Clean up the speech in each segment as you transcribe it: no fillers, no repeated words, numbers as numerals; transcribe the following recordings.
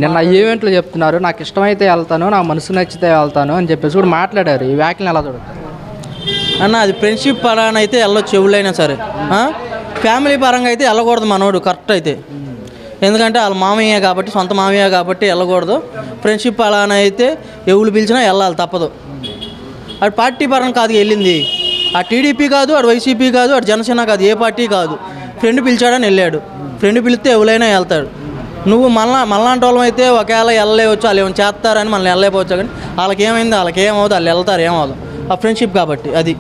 నిన్న ఈవెంట్లు చెప్తున్నారు, నాకు ఇష్టమైతే వెళ్తాను, నా మనసు నచ్చితే వెళ్తాను అని చెప్పేసి కూడా మాట్లాడారు. ఈ వ్యాఖ్యలు ఎలా చూడతారు అన్న? అది ఫ్రెండ్షిప్ పరంగా అయితే వెళ్ళొచ్చు, ఎవరైనా సరే. ఫ్యామిలీ పరంగా అయితే వెళ్ళకూడదు మనోడు, కరెక్ట్ అయితే. ఎందుకంటే వాళ్ళ మామయ్య కాబట్టి, సొంత మామయ్య కాబట్టి వెళ్ళకూడదు. ఫ్రెండ్షిప్ అలానే అయితే ఎవరు పిలిచినా వెళ్ళాలి, తప్పదు. అటు పార్టీ పరంగా కాదు వెళ్ళింది, ఆ టీడీపీ కాదు, అటు వైసీపీ కాదు, అటు జనసేన కాదు, ఏ పార్టీ కాదు. ఫ్రెండ్ పిలిచాడని వెళ్ళాడు. ఫ్రెండ్ పిలిస్తే ఎవరైనా వెళ్తాడు. నువ్వు మళ్ళాంటి వాళ్ళం అయితే ఒకవేళ వెళ్ళలేవచ్చు, వాళ్ళు ఏమైనా చేస్తారని మనల్ని వెళ్ళలేకపోవచ్చు. కానీ వాళ్ళకి ఏమైంది, వాళ్ళకి ఏమవుతుంది, వాళ్ళు వెళ్తారు, ఏమవుతుంది. ఆ ఫ్రెండ్షిప్ కాబట్టి అది.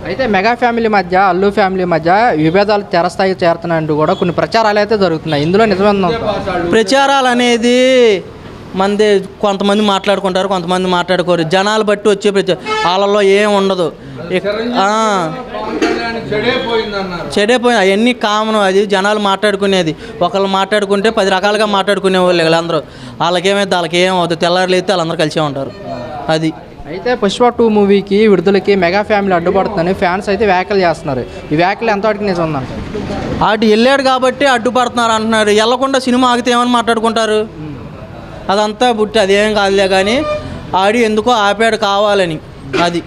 అయితే మెగా ఫ్యామిలీ మధ్య, అల్లు ఫ్యామిలీ మధ్య విభేదాలు తెరస్థాయికి చేరుతున్నాయంటూ కూడా కొన్ని ప్రచారాలు అయితే జరుగుతున్నాయి. ఇందులో నిజమైన ప్రచారాలు అనేది మంది కొంతమంది మాట్లాడుకుంటారు, కొంతమంది మాట్లాడుకోరు. జనాలు బట్టి వచ్చే వాళ్ళలో ఏం ఉండదు. చెడైపోయింది అవన్నీ కామన్. అది జనాలు మాట్లాడుకునేది. ఒకళ్ళు మాట్లాడుకుంటే 10 రకాలుగా మాట్లాడుకునే వాళ్ళు వీళ్ళందరూ. వాళ్ళకేమైతే వాళ్ళకి ఏం అవుతుంది, తెల్లారులు అయితే వాళ్ళందరూ కలిసే ఉంటారు. అది. అయితే పుష్ప 2 మూవీకి విడుదలకి మెగా ఫ్యామిలీ అడ్డుపడుతుందని ఫ్యాన్స్ అయితే వ్యాఖ్యలు చేస్తున్నారు. ఈ వ్యాఖ్యలు ఎంతవరకు నిజం ఉందంట? అటు వెళ్ళాడు కాబట్టి అడ్డుపడుతున్నారు అంటున్నారు. వెళ్ళకుండా సినిమా ఆగితే ఏమని మాట్లాడుకుంటారు? అదంతా బుట్టి, అదేం కాదులే. కానీ ఆడి ఎందుకో ఆపాడు కావాలని. అది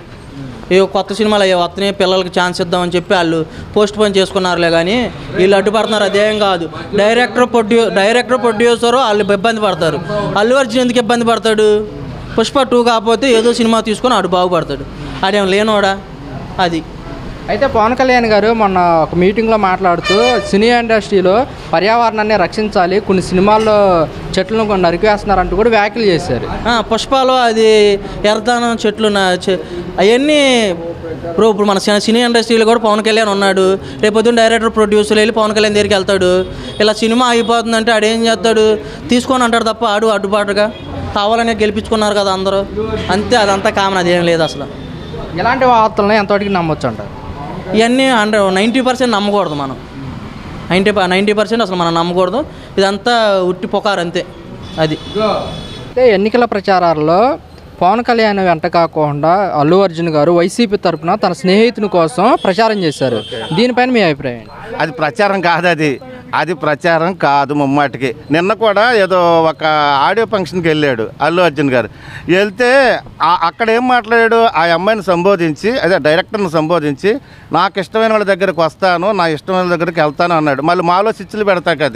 కొత్త సినిమాలు అయ్యే వస్తున్నాయి, పిల్లలకి ఛాన్స్ ఇద్దామని చెప్పి వాళ్ళు పోస్ట్ పోన్ చేసుకున్నారులే. కానీ వీళ్ళు అడ్డుపడుతున్నారు, అదేం కాదు. డైరెక్టర్ ప్రొడ్యూసరు వాళ్ళు ఇబ్బంది పడతారు. అల్లు అర్జున్ ఎందుకు ఇబ్బంది పడతాడు? పుష్ప 2 కాకపోతే ఏదో సినిమా తీసుకొని ఆడు బాగుపడతాడు. ఆడేం లేనోడా? అది. అయితే పవన్ కళ్యాణ్ గారు మొన్న ఒక మీటింగ్లో మాట్లాడుతూ సినీ ఇండస్ట్రీలో పర్యావరణాన్ని రక్షించాలి, కొన్ని సినిమాల్లో చెట్లను నరికివేస్తున్నారంటూ కూడా వ్యాఖ్యలు చేశారు. పుష్పలో అది ఎర్రదానం చెట్లు అవన్నీ ఇప్పుడు మన సినీ ఇండస్ట్రీలో కూడా పవన్ కళ్యాణ్ ఉన్నాడు. రేపొద్దున డైరెక్టర్ ప్రొడ్యూసర్ వెళ్ళి పవన్ కళ్యాణ్ దగ్గరికి వెళ్తాడు. ఇలా సినిమా అయిపోతుందంటే ఆడేం చేస్తాడు? తీసుకొని అంటాడు తప్ప ఆడు అడ్డుపాటుగా. కావాలనే గెలిపించుకున్నారు కదా అందరూ, అంతే. అదంతా కామన్, అదేం లేదు అసలు. ఇలాంటి వార్తలను ఎంతవరకు నమ్మొచ్చు అంటారు? ఇవన్నీ 90% నమ్మకూడదు మనం. 90% అసలు మనం నమ్మకూడదు. ఇదంతా ఉట్టి పొకారు, అంతే. అది. అయితే ఎన్నికల ప్రచారాల్లో పవన్ కళ్యాణ్ వెంట కాకుండా అల్లు అర్జున్ గారు వైసీపీ తరఫున తన స్నేహితుని కోసం ప్రచారం చేశారు. దీనిపైన మీ అభిప్రాయం? అది ప్రచారం కాదు, అది ప్రచారం కాదు ముమ్మాటికి. నిన్న కూడా ఏదో ఒక ఆడియో ఫంక్షన్కి వెళ్ళాడు అల్లు అర్జున్ గారు. వెళ్తే అక్కడ ఏం మాట్లాడాడు? ఆ అమ్మాయిని సంబోధించి, అదే డైరెక్టర్ని సంబోధించి, నాకు ఇష్టమైన వాళ్ళ దగ్గరికి వస్తాను, నా ఇష్టమైన వాళ్ళ దగ్గరికి వెళ్తాను అన్నాడు. మళ్ళీ మాలో చిచ్చులు పెడతాక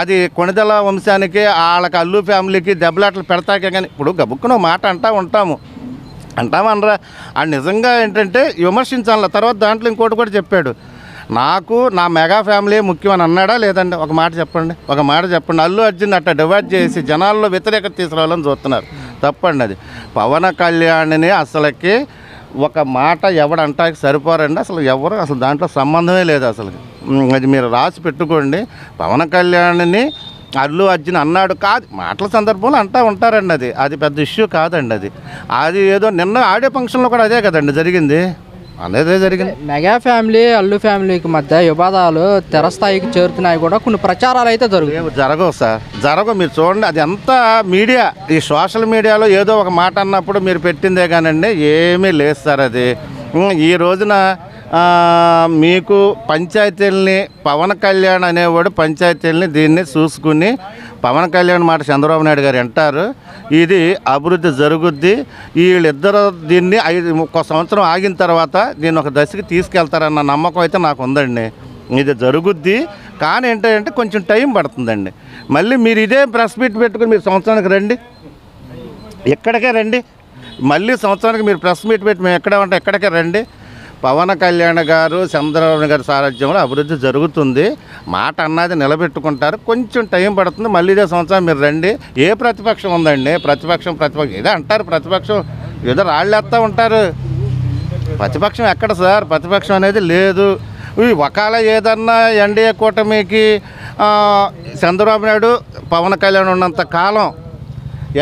అది కొణిదెల వంశానికి, వాళ్ళకి అల్లు ఫ్యామిలీకి దెబ్బలాటలు పెడతాకే. కానీ ఇప్పుడు గబుక్కున మాట అంటామనరా? అది నిజంగా ఏంటంటే విమర్శించాల. తర్వాత దాంట్లో ఇంకోటి కూడా చెప్పాడు, నాకు నా మెగా ఫ్యామిలీ ముఖ్యం అని అన్నాడా లేదండి? ఒక మాట చెప్పండి. అల్లు అర్జున్ అట్లా డివైడ్ చేసి జనాల్లో వ్యతిరేకత తీసుకురావాలని చూస్తున్నారు. తప్పండి అది. పవన్ కళ్యాణ్ని అసలుకి ఒక మాట ఎవడంటానికి సరిపోరండి. అసలు దాంట్లో సంబంధమే లేదు అసలు. అది మీరు రాసి పెట్టుకోండి. పవన్ కళ్యాణ్ని అల్లు అర్జున్ అన్నాడు కాదు, మాటల సందర్భంలో అంటూ ఉంటారండి. అది పెద్ద ఇష్యూ కాదండి. అది ఏదో నిన్న ఆడియో ఫంక్షన్లో కూడా అదే కదండి జరిగింది. మెగా ఫ్యామిలీ అల్లు ఫ్యామిలీకి మధ్య వివాదాలు తెరస్థాయికి చేరుతున్నాయి కూడా కొన్ని ప్రచారాలు అయితే జరగవు సార్, జరగవు. మీరు చూడండి, అది అంతా మీడియా, ఈ సోషల్ మీడియాలో ఏదో ఒక మాట అన్నప్పుడు మీరు పెట్టిందే కానండి, ఏమీ లేదు సార్. అది ఈ రోజున మీకు పంచాయతీలని, పవన్ కళ్యాణ్ అనేవాడు పంచాయతీలని దీన్ని చూసుకుని పవన్ కళ్యాణ్ మాట చంద్రబాబు నాయుడు గారు అంటారు, ఇది అభివృద్ధి జరుగుద్ది, వీళ్ళిద్దరూ దీన్ని 1 సంవత్సరం ఆగిన తర్వాత దీన్ని ఒక దశకి తీసుకెళ్తారన్న నమ్మకం అయితే నాకు ఉందండి. ఇది జరుగుద్ది. కానీ ఏంటంటే కొంచెం టైం పడుతుందండి. మళ్ళీ మీరు ఇదే ప్రెస్ మీట్ పెట్టుకుని మీరు సంవత్సరానికి రండి, ఎక్కడికే రండి. మళ్ళీ సంవత్సరానికి మీరు ప్రెస్ మీట్ పెట్టి మేము ఎక్కడ ఉంటే ఎక్కడికే రండి. పవన్ కళ్యాణ్ గారు, చంద్రబాబు గారి సారథ్యంలో అభివృద్ధి జరుగుతుంది. మాట అన్నది నిలబెట్టుకుంటారు. కొంచెం టైం పడుతుంది. మళ్ళీ ఇదే సంవత్సరం మీరు రండి. ఏ ప్రతిపక్షం ఉందండి? ప్రతిపక్షం ఏదో అంటారు. ప్రతిపక్షం ఏదో రాళ్ళేస్తూ ఉంటారు. ప్రతిపక్షం ఎక్కడ సార్? ప్రతిపక్షం అనేది లేదు. ఒకవేళ ఏదన్నా ఎన్డీఏ కూటమికి చంద్రబాబు నాయుడు, పవన్ కళ్యాణ్ ఉన్నంత కాలం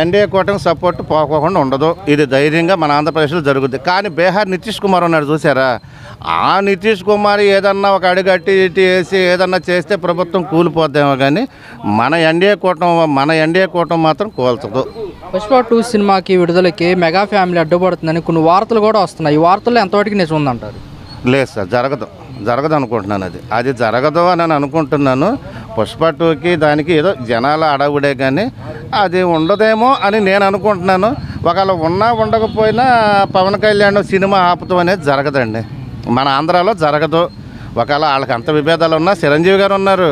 ఎన్డీఏ కూటమి సపోర్ట్ పోకోకుండా ఉండదు. ఇది ధైర్యంగా మన ఆంధ్రప్రదేశ్లో జరుగుద్ది. కానీ బీహార్ నితీష్ కుమార్ ఉన్నాడు చూసారా? ఆ నితీష్ కుమార్ ఏదన్నా ఒక అడుగట్టి ఇటు వేసి ఏదన్నా చేస్తే ప్రభుత్వం కూలిపోద్దేమో, కానీ మన ఎన్డీఏ కూటమి మాత్రం కూల్చదు. పుష్ప 2 సినిమాకి విడుదలకి మెగా ఫ్యామిలీ అడ్డుపడుతుందని కొన్ని వార్తలు కూడా వస్తున్నాయి. ఈ వార్తల్లో ఎంతవరకు నిజం ఉందంటారు? లేదు సార్, జరగదు. జరగదు అనుకుంటున్నాను. అది జరగదు అని నేను అనుకుంటున్నాను. పుష్ప 2కి దానికి ఏదో జనాల అడవుడే కానీ అది ఉండదేమో అని నేను అనుకుంటున్నాను. ఒకవేళ ఉన్నా ఉండకపోయినా పవన్ కళ్యాణ్ సినిమా ఆపుతాం అనేది జరగదండి, మన ఆంధ్రాలో జరగదు. ఒకవేళ వాళ్ళకి అంత విభేదాలు ఉన్నా చిరంజీవి గారు ఉన్నారు,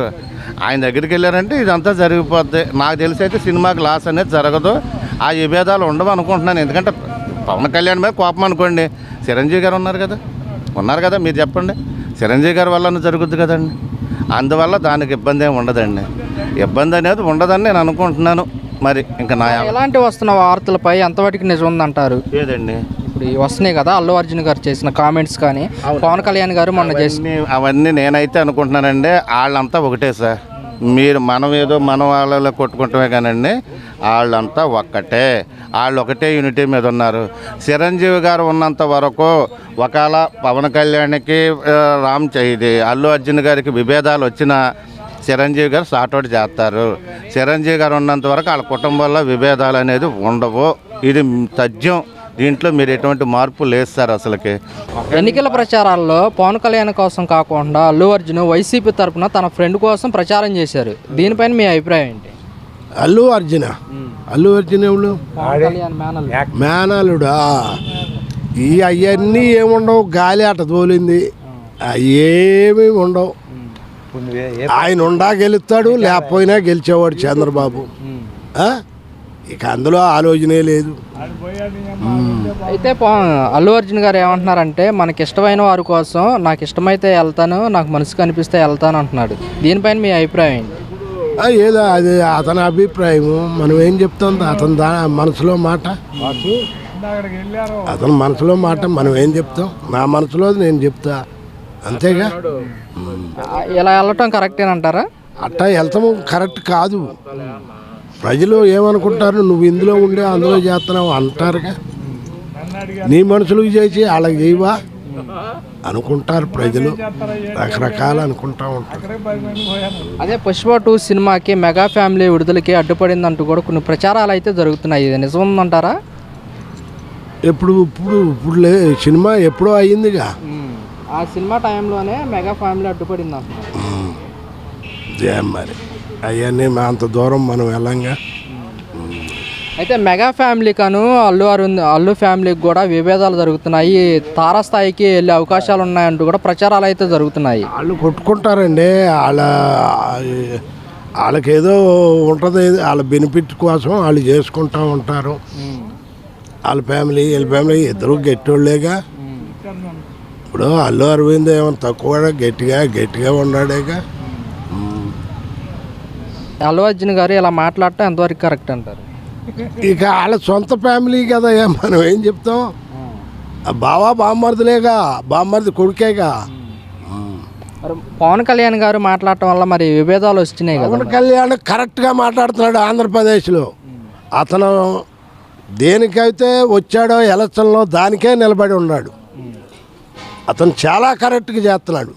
ఆయన దగ్గరికి వెళ్ళారంటే ఇదంతా జరిగిపోద్ది. నాకు తెలిసి అయితే సినిమాకి లాస్ అనేది జరగదు, ఆ విభేదాలు ఉండవు అనుకుంటున్నాను. ఎందుకంటే పవన్ కళ్యాణ్ మీద కోపం అనుకోండి, చిరంజీవి గారు ఉన్నారు కదా, మీరు చెప్పండి, చిరంజీవి గారి వల్ల జరుగుద్ది కదండి. అందువల్ల దానికి ఇబ్బంది ఏమి ఉండదండి, ఇబ్బంది అనేది ఉండదని నేను అనుకుంటున్నాను. మరి ఇంకా నా ఎలాంటి వస్తున్న వార్తలపై ఎంతవరకు నిజం ఉందంటారు? ఏదండి ఇప్పుడు వస్తున్నాయి కదా, అల్లు అర్జున్ గారు చేసిన కామెంట్స్ కానీ, పవన్ కళ్యాణ్ గారు మొన్న చేసిన అవన్నీ నేనైతే అనుకుంటున్నానండి, వాళ్ళంతా ఒకటే సార్. మనం ఏదో మన వాళ్ళలో కొట్టుకుంటామే కానండి, వాళ్ళంతా ఒక్కటే, వాళ్ళు ఒకటే యూనిటీ మీద ఉన్నారు. చిరంజీవి గారు ఉన్నంత వరకు ఒకవేళ పవన్ కళ్యాణ్కి అల్లు అర్జున్ గారికి విభేదాలు వచ్చినా చిరంజీవి గారు సార్ట్అవుట్ చేస్తారు. చిరంజీవి గారు ఉన్నంత వరకు వాళ్ళ కుటుంబంలో విభేదాలు అనేది ఉండవు, ఇది తథ్యం. దీంట్లో మీరు ఎటువంటి మార్పు లేదు సార్. అసలుకి ఎన్నికల ప్రచారాల్లో పవన్ కళ్యాణ్ కోసం కాకుండా అల్లు అర్జున్ వైసీపీ తరఫున తన ఫ్రెండ్ కోసం ప్రచారం చేశారు, దీనిపైన మీ అభిప్రాయం ఏంటి? అల్లు అర్జున్ ఎవరు? మేనలుడా? అవన్నీ ఏముండవు, గాలి అట తోలింది, ఏమీ ఉండవు. ఆయన ఉండా గెలుస్తాడు, లేకపోయినా గెలిచేవాడు చంద్రబాబు. ఇక అందులో ఆలోచనే లేదు. అయితే అల్లు అర్జున్ గారు ఏమంటున్నారంటే, మనకి ఇష్టమైన వారి కోసం నాకు ఇష్టమైతే వెళ్తాను, నాకు మనసుకు అనిపిస్తే వెళ్తాను అంటున్నాడు, దీనిపైన మీ అభిప్రాయం ఏంటి? ఏదో అది అతని అభిప్రాయము, మనం ఏం చెప్తాం? అతని మనసులో మాట, అతని మనసులో మాట మనం ఏం చెప్తాం? నా మనసులో నేను చెప్తా, అంతేగా. ఇలా వెళ్ళటం కరెక్టేనంటారా? అట్టా వెళ్తాము కరెక్ట్ కాదు. ప్రజలు ఏమనుకుంటారు, నువ్వు ఇందులో ఉండే అందులో చేస్తున్నావు అంటారుగా. నీ మనుషులకు చేసి వాళ్ళకి చేయవా అనుకుంటారు ప్రజలు, రకరకాలు అనుకుంటా ఉంటారు. అదే పుష్ప 2 సినిమాకి మెగా ఫ్యామిలీ విడుదలకి అడ్డుపడిందంటూ కూడా కొన్ని ప్రచారాలు అయితే జరుగుతున్నాయి, ఇది నిజం ఉందంటారా? ఇప్పుడు సినిమా ఎప్పుడో అయ్యిందిగా, ఆ సినిమా టైంలోనే మెగా ఫ్యామిలీ అడ్డుపడింది అంటున్నారు. మరి అవన్నీ అంత దూరం మనం వెళ్ళంగా. అయితే మెగా ఫ్యామిలీ కాను అల్లు ఫ్యామిలీకి కూడా విభేదాలు జరుగుతున్నాయి, తారాస్థాయికి వెళ్ళే అవకాశాలు ఉన్నాయంటూ కూడా ప్రచారాలు అయితే జరుగుతున్నాయి. వాళ్ళు కొట్టుకుంటారండి, వాళ్ళకేదో ఉంటుంది, వాళ్ళ బెనిఫిట్ కోసం వాళ్ళు చేసుకుంటూ ఉంటారు. వాళ్ళ ఫ్యామిలీ వీళ్ళ ఫ్యామిలీ ఇద్దరు గట్టివాళ్ళేగా. ఇప్పుడు అల్లు అరవింద్ ఏమైనా తక్కువ, గట్టిగా ఉన్నాడేగా. అల్లు అర్జున్ గారు ఇలా మాట్లాడటం ఎంతవరకు కరెక్ట్ అంటారు? ఇక వాళ్ళ సొంత ఫ్యామిలీ కదా, మనం ఏం చెప్తాం? బామ్మర్దులేగా, బామ్మర్ది కొడుకేగా. మరి పవన్ కళ్యాణ్ గారు మాట్లాడటం వల్ల మరి విభేదాలు వచ్చినాయి కదా. పవన్ కళ్యాణ్ కరెక్ట్గా మాట్లాడుతున్నాడు ఆంధ్రప్రదేశ్లో. అతను దేనికైతే వచ్చాడో ఎలక్షన్లో దానికే నిలబడి ఉన్నాడు. అతను చాలా కరెక్ట్గా చేస్తున్నాడు.